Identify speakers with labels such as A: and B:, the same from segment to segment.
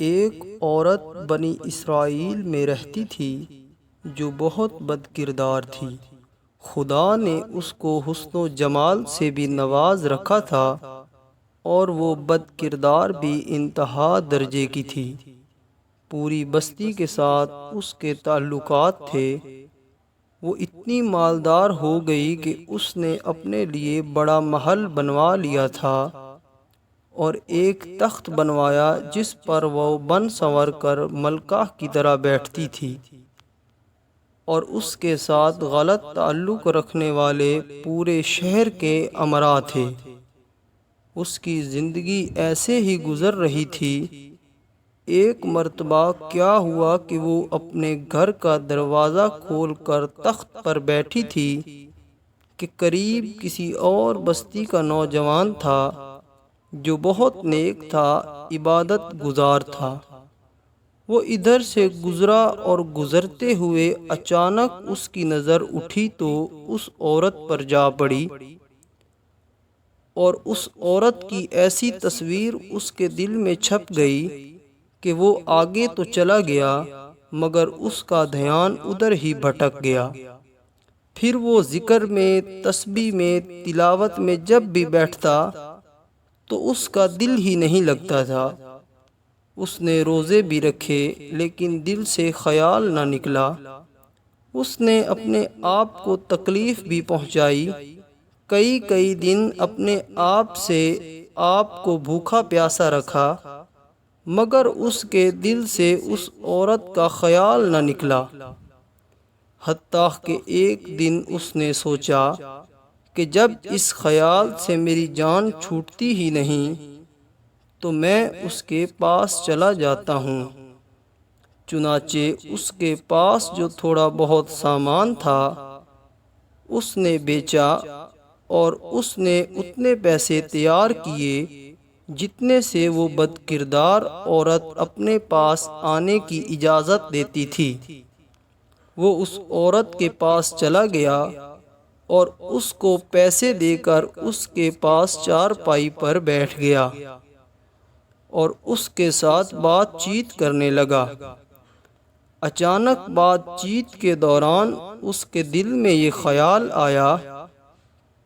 A: ایک عورت بنی اسرائیل میں رہتی تھی جو بہت بد کردار تھی۔ خدا نے اس کو حسن و جمال سے بھی نواز رکھا تھا اور وہ بد کردار بھی انتہا درجے کی تھی۔ پوری بستی کے ساتھ اس کے تعلقات تھے۔ وہ اتنی مالدار ہو گئی کہ اس نے اپنے لیے بڑا محل بنوا لیا تھا اور ایک تخت بنوایا جس پر وہ بن سنور کر ملکہ کی طرح بیٹھتی تھی، اور اس کے ساتھ غلط تعلق رکھنے والے پورے شہر کے امراء تھے۔ اس کی زندگی ایسے ہی گزر رہی تھی۔ ایک مرتبہ کیا ہوا کہ وہ اپنے گھر کا دروازہ کھول کر تخت پر بیٹھی تھی کہ قریب کسی اور بستی کا نوجوان تھا جو بہت نیک تھا، عبادت گزار تھا۔ وہ ادھر سے گزرا اور گزرتے ہوئے اچانک اس کی نظر اٹھی تو اس عورت پر جا پڑی، اور اس عورت کی ایسی تصویر اس کے دل میں چھپ گئی کہ وہ آگے تو چلا گیا مگر اس کا دھیان ادھر ہی بھٹک گیا۔ پھر وہ ذکر میں، تسبیح میں، تلاوت میں جب بھی بیٹھتا تو اس کا دل ہی نہیں لگتا تھا۔ اس نے روزے بھی رکھے لیکن دل سے خیال نہ نکلا۔ اس نے اپنے آپ کو تکلیف بھی پہنچائی، کئی دن اپنے آپ سے آپ کو بھوکا پیاسا رکھا، مگر اس کے دل سے اس عورت کا خیال نہ نکلا۔ حتیٰ کہ ایک دن اس نے سوچا کہ جب اس خیال سے میری جان چھوٹتی ہی نہیں تو میں اس کے پاس چلا جاتا ہوں۔ چنانچہ اس کے پاس جو تھوڑا بہت سامان تھا اس نے بیچا اور اس نے اتنے پیسے تیار کیے جتنے سے وہ بد کردار عورت اپنے پاس آنے کی اجازت دیتی تھی۔ وہ اس عورت کے پاس چلا گیا اور اس کو پیسے دے کر اس کے پاس چارپائی پر بیٹھ گیا اور اس کے ساتھ بات چیت کرنے لگا۔ اچانک بات چیت کے دوران اس کے دل میں یہ خیال آیا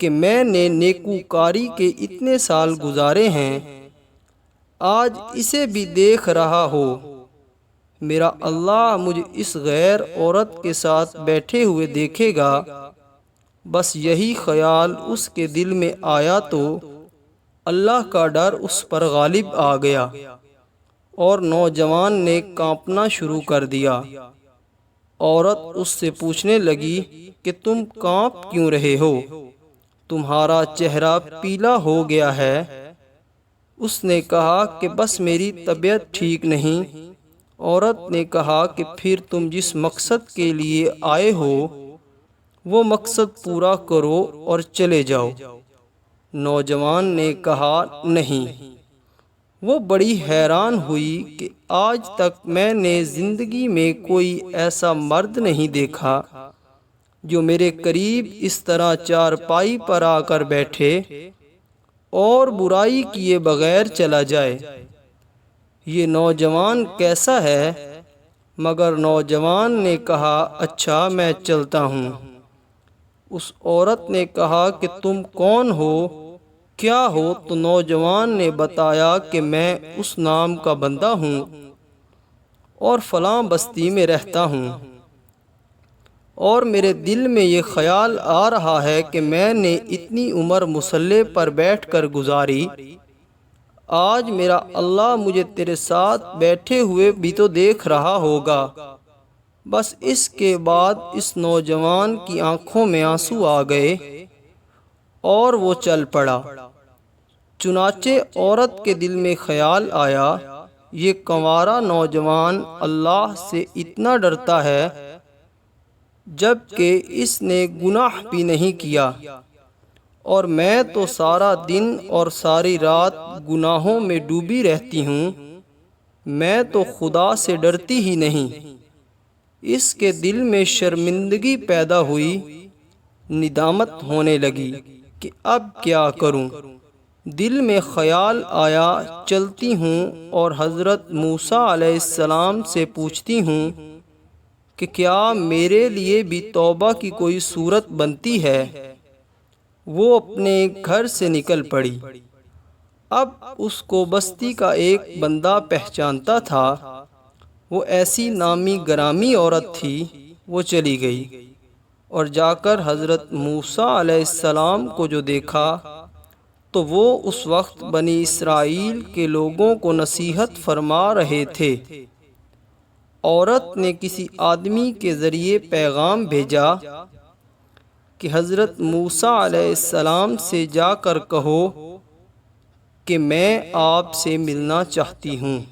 A: کہ میں نے نیکوکاری کے اتنے سال گزارے ہیں، آج اسے بھی دیکھ رہا ہو، میرا اللہ مجھے اس غیر عورت کے ساتھ بیٹھے ہوئے دیکھے گا۔ بس یہی خیال اس کے دل میں آیا تو اللہ کا ڈر اس پر غالب آ گیا اور نوجوان نے کانپنا شروع کر دیا۔ عورت اس سے پوچھنے لگی کہ تم کانپ کیوں رہے ہو؟ تمہارا چہرہ پیلا ہو گیا ہے۔ اس نے کہا کہ بس میری طبیعت ٹھیک نہیں۔ عورت نے کہا کہ پھر تم جس مقصد کے لیے آئے ہو وہ مقصد پورا کرو اور چلے جاؤ۔ نوجوان نے کہا نہیں۔ وہ بڑی حیران ہوئی کہ آج تک میں نے زندگی میں کوئی ایسا مرد نہیں دیکھا جو میرے قریب اس طرح چارپائی پر آ کر بیٹھے اور برائی کیے بغیر چلا جائے۔ یہ نوجوان کیسا ہے؟ مگر نوجوان نے کہا اچھا میں چلتا ہوں۔ اس عورت نے کہا کہ تم کون ہو، کیا ہو؟ تو نوجوان نے بتایا کہ میں اس نام کا بندہ ہوں اور فلاں بستی میں رہتا ہوں، اور میرے دل میں یہ خیال آ رہا ہے کہ میں نے اتنی عمر مصلی پر بیٹھ کر گزاری، آج میرا اللہ مجھے تیرے ساتھ بیٹھے ہوئے بھی تو دیکھ رہا ہوگا۔ بس اس کے بعد اس نوجوان کی آنکھوں میں آنسو آ گئے اور وہ چل پڑا۔ چنانچہ عورت کے دل میں خیال آیا یہ کنوارا نوجوان اللہ سے اتنا ڈرتا ہے جبکہ اس نے گناہ بھی نہیں کیا، اور میں تو سارا دن اور ساری رات گناہوں میں ڈوبی رہتی ہوں، میں تو خدا سے ڈرتی ہی نہیں۔ اس کے دل میں شرمندگی پیدا ہوئی، ندامت ہونے لگی کہ اب کیا کروں۔ دل میں خیال آیا چلتی ہوں اور حضرت موسیٰ علیہ السلام سے پوچھتی ہوں کہ کیا میرے لیے بھی توبہ کی کوئی صورت بنتی ہے؟ وہ اپنے گھر سے نکل پڑی۔ اب اس کو بستی کا ایک بندہ پہچانتا تھا۔ وہ ایسی نامی گرامی عورت تھی۔ وہ چلی گئی اور جا کر حضرت موسیٰ علیہ السلام کو جو دیکھا تو وہ اس وقت بنی اسرائیل کے لوگوں کو نصیحت فرما رہے تھے۔ عورت نے کسی آدمی کے ذریعے پیغام بھیجا کہ حضرت موسیٰ علیہ السلام سے جا کر کہو کہ میں آپ سے ملنا چاہتی ہوں۔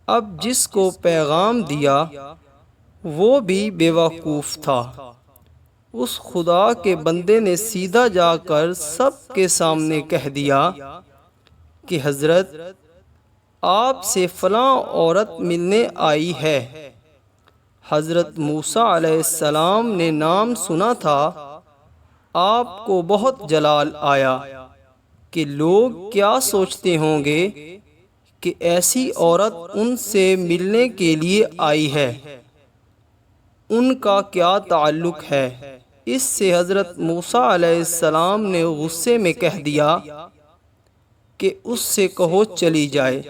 A: اب جس کو پیغام دیا وہ بھی بے وقوف تھا۔ اس خدا کے بندے نے سیدھا جا کر سب کے سامنے کہہ دیا کہ حضرت آپ سے فلاں عورت ملنے آئی ہے۔ حضرت موسیٰ علیہ السلام نے نام سنا تھا۔ آپ کو بہت جلال آیا کہ لوگ کیا سوچتے ہوں گے کہ ایسی عورت ان سے ملنے کے لیے آئی ہے، ان کا کیا تعلق ہے؟ اس سے حضرت موسیٰ علیہ السلام نے غصے میں کہہ دیا کہ اس سے کہو چلی جائے،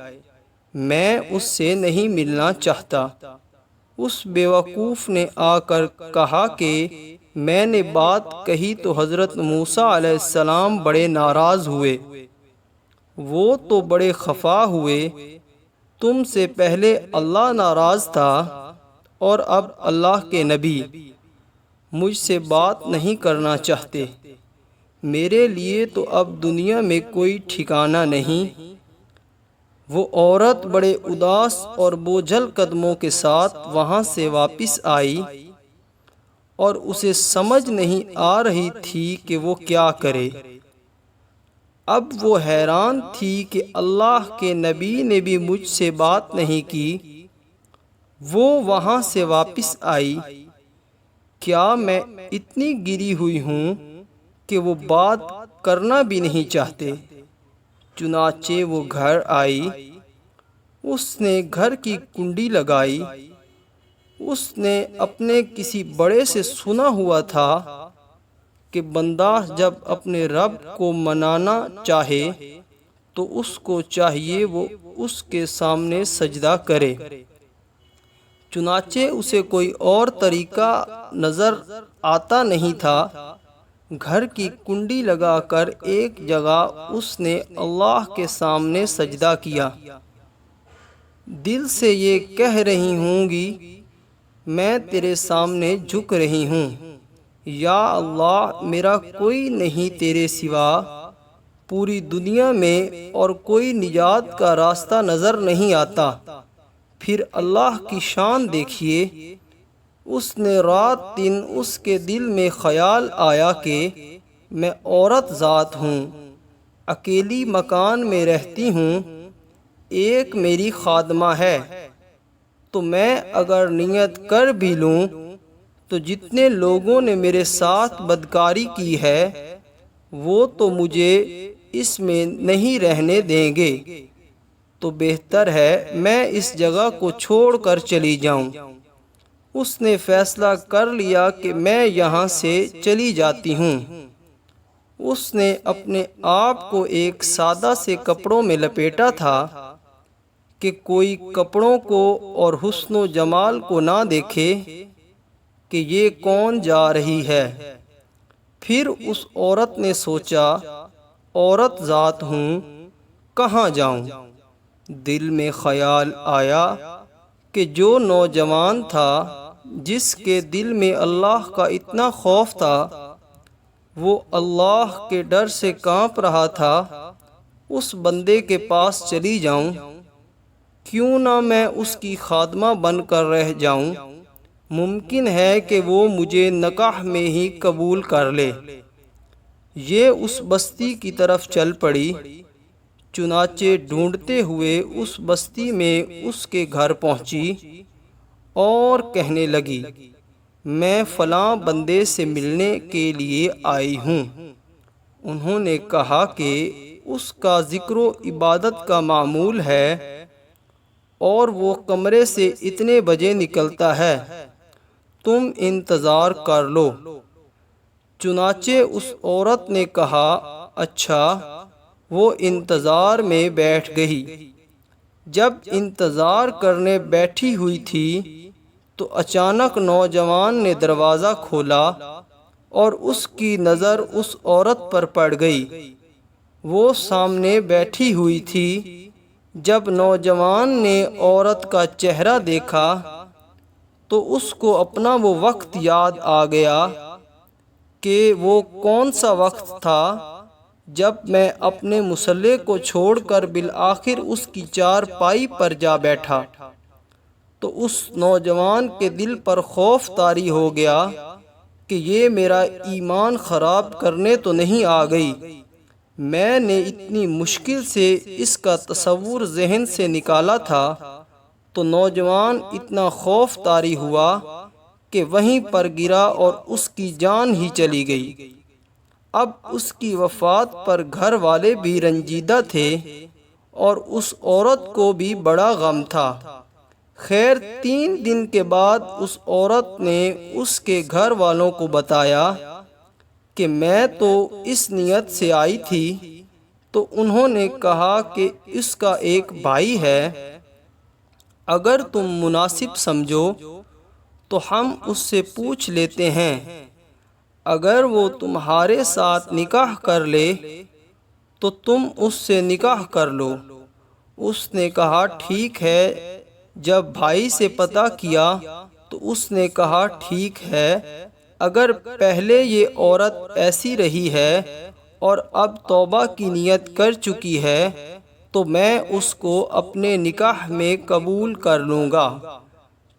A: میں اس سے نہیں ملنا چاہتا۔ اس بیوقوف نے آ کر کہا کہ میں نے بات کہی تو حضرت موسیٰ علیہ السلام بڑے ناراض ہوئے۔ وہ تو بڑے خفا ہوئے، تم سے پہلے اللہ ناراض تھا اور اب اللہ کے نبی مجھ سے بات نہیں کرنا چاہتے۔ میرے لیے تو اب دنیا میں کوئی ٹھکانہ نہیں۔ وہ عورت بڑے اداس اور بوجھل قدموں کے ساتھ وہاں سے واپس آئی اور اسے سمجھ نہیں آ رہی تھی کہ وہ کیا کرے۔ اب وہ حیران تھی کہ اللہ کے نبی نے بھی مجھ سے بات نہیں کی۔ وہ وہاں سے واپس آئی۔ کیا میں اتنی گری ہوئی ہوں کہ وہ بات کرنا بھی نہیں چاہتے؟ چنانچہ وہ گھر آئی۔ اس نے گھر کی کنڈی لگائی۔ اس نے اپنے کسی بڑے سے سنا ہوا تھا کہ بندہ جب اپنے رب کو منانا چاہے تو اس کو چاہیے وہ اس کے سامنے سجدہ کرے۔ چنانچہ اسے کوئی اور طریقہ نظر آتا نہیں تھا۔ گھر کی کنڈی لگا کر ایک جگہ اس نے اللہ کے سامنے سجدہ کیا۔ دل سے یہ کہہ رہی ہوں گی میں تیرے سامنے جھک رہی ہوں، یا اللہ میرا کوئی نہیں تیرے سوا، پوری دنیا میں اور کوئی نجات کا راستہ نظر نہیں آتا۔ پھر اللہ کی شان دیکھیے، اس نے رات دن اس کے دل میں خیال آیا کہ میں عورت ذات ہوں، اکیلی مکان میں رہتی ہوں، ایک میری خادمہ ہے، تو میں اگر نیت کر بھی لوں تو جتنے لوگوں نے میرے ساتھ بدکاری کی ہے وہ تو مجھے اس میں نہیں رہنے دیں گے، تو بہتر ہے میں اس جگہ کو چھوڑ کر چلی جاؤں۔ اس نے فیصلہ کر لیا کہ میں یہاں سے چلی جاتی ہوں۔ اس نے اپنے آپ کو ایک سادہ سے کپڑوں میں لپیٹا تھا کہ کوئی کپڑوں کو اور حسن و جمال کو نہ دیکھے کہ یہ کون جا رہی ہے۔ پھر اس عورت نے سوچا عورت ذات ہوں، کہاں جاؤں؟ دل میں خیال آیا کہ جو نوجوان تھا جس کے دل میں اللہ کا اتنا خوف تھا، وہ اللہ کے ڈر سے کانپ رہا تھا، اس بندے کے پاس چلی جاؤں۔ کیوں نہ میں اس کی خادمہ بن کر رہ جاؤں، ممکن ہے کہ وہ مجھے نکاح میں ہی قبول کر لے۔ یہ اس بستی کی طرف چل پڑی۔ چنانچہ ڈھونڈتے ہوئے اس بستی میں اس کے گھر پہنچی اور کہنے لگی میں فلاں بندے سے ملنے کے لیے آئی ہوں۔ انہوں نے کہا کہ اس کا ذکر و عبادت کا معمول ہے، اور وہ کمرے سے اتنے بجے نکلتا ہے، تم انتظار کر لو۔ چنانچہ اس عورت نے کہا، اچھا۔ وہ انتظار میں بیٹھ گئی۔ جب انتظار کرنے بیٹھی ہوئی تھی تو اچانک نوجوان نے دروازہ کھولا اور اس کی نظر اس عورت پر پڑ گئی۔ وہ سامنے بیٹھی ہوئی تھی۔ جب نوجوان نے عورت کا چہرہ دیکھا تو اس کو اپنا وہ وقت یاد آ گیا کہ وہ کون سا وقت تھا جب میں اپنے مصلے کو چھوڑ کر بالآخر اس کی چارپائی پر جا بیٹھا۔ تو اس نوجوان کے دل پر خوف طاری ہو گیا کہ یہ میرا ایمان خراب کرنے تو نہیں آ گئی۔ میں نے اتنی مشکل سے اس کا تصور ذہن سے نکالا تھا۔ تو نوجوان اتنا خوف طاری ہوا کہ وہیں پر گرا اور اس کی جان ہی چلی گئی۔ اب اس کی وفات پر گھر والے بھی رنجیدہ تھے اور اس عورت کو بھی بڑا غم تھا۔ خیر 3 دن کے بعد اس عورت نے اس کے گھر والوں کو بتایا کہ میں تو اس نیت سے آئی تھی۔ تو انہوں نے کہا کہ اس کا ایک بھائی ہے، اگر تم مناسب سمجھو تو ہم اس سے پوچھ لیتے ہیں، اگر وہ تمہارے ساتھ نکاح کر لے تو تم اس سے نکاح کر لو۔ اس نے کہا ٹھیک ہے۔ جب بھائی سے پتہ کیا تو اس نے کہا ٹھیک ہے، اگر پہلے یہ عورت ایسی رہی ہے اور اب توبہ کی نیت کر چکی ہے تو میں اس کو اپنے نکاح میں قبول کر لوں گا۔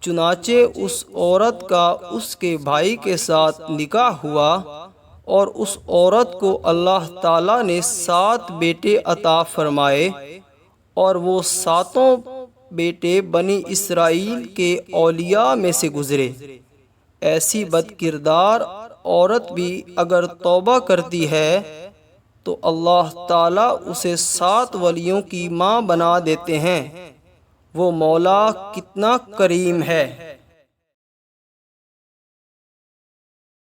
A: چنانچہ اس عورت کا اس کے بھائی کے ساتھ نکاح ہوا، اور اس عورت کو اللہ تعالیٰ نے 7 بیٹے عطا فرمائے، اور وہ 7 بیٹے بنی اسرائیل کے اولیاء میں سے گزرے۔ ایسی بد کردار عورت بھی اگر توبہ کرتی ہے تو اللہ تعالیٰ اسے 7 ولیوں کی ماں بنا دیتے ہیں۔ وہ مولا کتنا کریم ہے۔